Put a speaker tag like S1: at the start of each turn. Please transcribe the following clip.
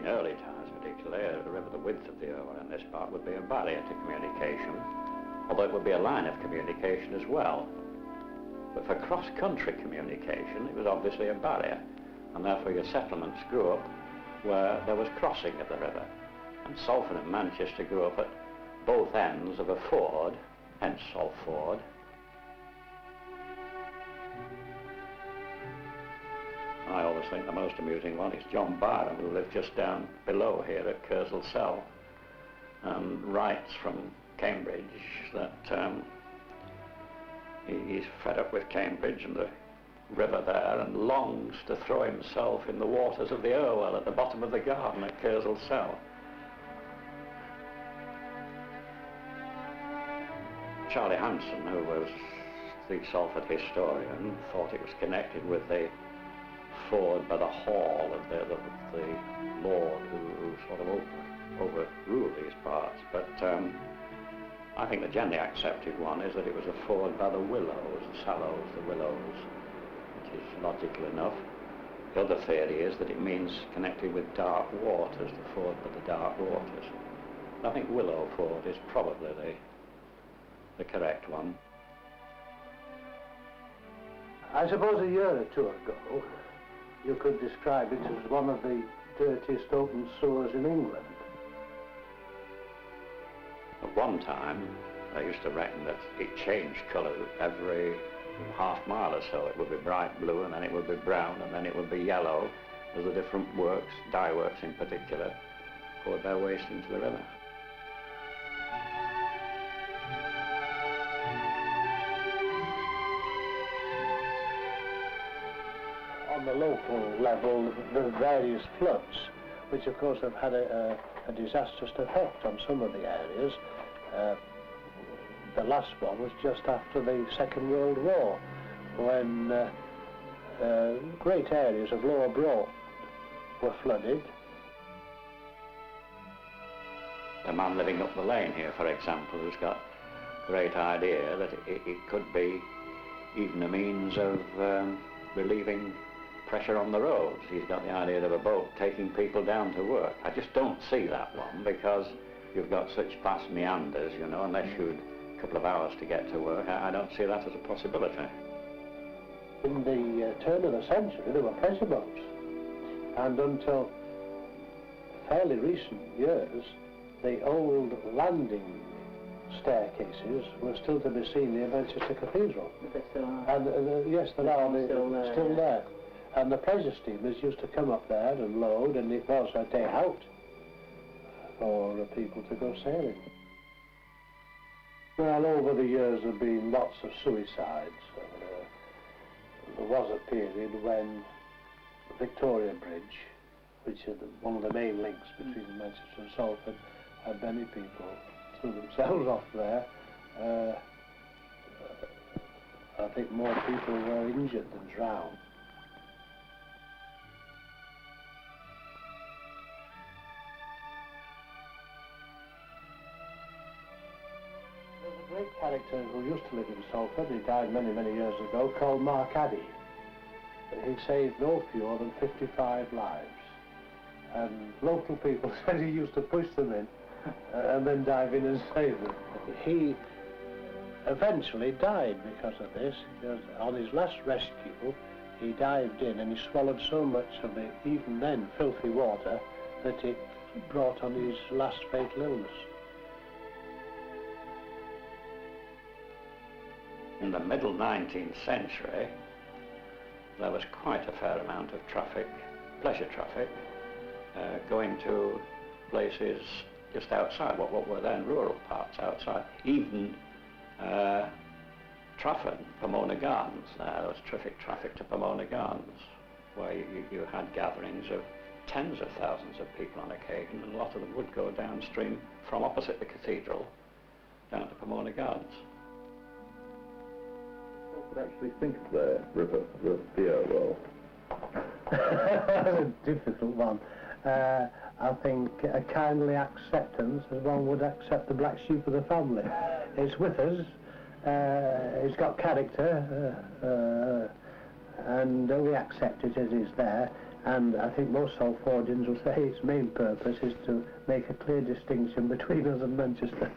S1: in early times particularly, the river, the width of the Irwell in this part would be a barrier to communication, although it would be a line of communication as well. But for cross-country communication, it was obviously a barrier, and therefore your settlements grew up where there was crossing of the river. And Salford and Manchester grew up at both ends of a ford, hence Salford. I always think the most amusing one is John Byron, who lived just down below here at Cell, and writes from Cambridge that he's fed up with Cambridge and the river there and longs to throw himself in the waters of the Irwell at the bottom of the garden at Cell. Charlie Hanson, who was the Salford historian, thought it was connected with the ford by the hall of the lord who sort of overruled these parts. But I think the generally accepted one is that it was a ford by the willows, the sallows, the willows, which is logical enough. The other theory is that it means connected with dark waters, the ford by the dark waters. I think Willow Ford is probably the correct one.
S2: I suppose a year or two ago, you could describe it as one of the dirtiest open sewers in England.
S1: At one time, I used to reckon that it changed colour every half mile or so. It would be bright blue, and then it would be brown, and then it would be yellow, as the different works, dye works in particular, poured their waste into the river.
S2: On the local level, the various floods, which of course have had a disastrous effect on some of the areas. The last one was just after the Second World War, when great areas of Lower Broad were flooded.
S1: A man living up the lane here, for example, who's got a great idea that it could be even a means of relieving pressure on the roads. He's got the idea of a boat taking people down to work. I just don't see that one, because you've got such vast meanders, you know, unless you'd a couple of hours to get to work. I don't see that as a possibility.
S2: In the turn of the century, there were pleasure boats, and until fairly recent years, the old landing staircases were still to be seen near Manchester Cathedral.
S3: But they still are.
S2: And yes, they are. They're still there. And the pleasure steamers used to come up there and load, and it was a day out for people to go sailing. Well, over the years there have been lots of suicides. There was a period when the Victoria Bridge, which is one of the main links between Manchester and Salford, had many people threw themselves off there. I think more people were injured than drowned. A great character who used to live in Salford, he died many, many years ago, called Mark Addy. He saved no fewer than 55 lives. And local people said he used to push them in and then dive in and save them. He eventually died because of this, because on his last rescue, he dived in and he swallowed so much of the, even then, filthy water that it brought on his last fatal illness.
S1: In the middle 19th century, there was quite a fair amount of traffic, pleasure traffic, going to places just outside, what were then rural parts outside. Even Trafford, Pomona Gardens, there was terrific traffic to Pomona Gardens, where you had gatherings of tens of thousands of people on occasion, and a lot of them would go downstream from opposite the cathedral down to Pomona Gardens.
S4: Actually think of the river, the Irwell?
S2: A difficult one. I think a kindly acceptance, as one would accept the black sheep of the family. It's with us, it's got character, and we accept it as is there. And I think most Salfordians will say its main purpose is to make a clear distinction between us and Manchester.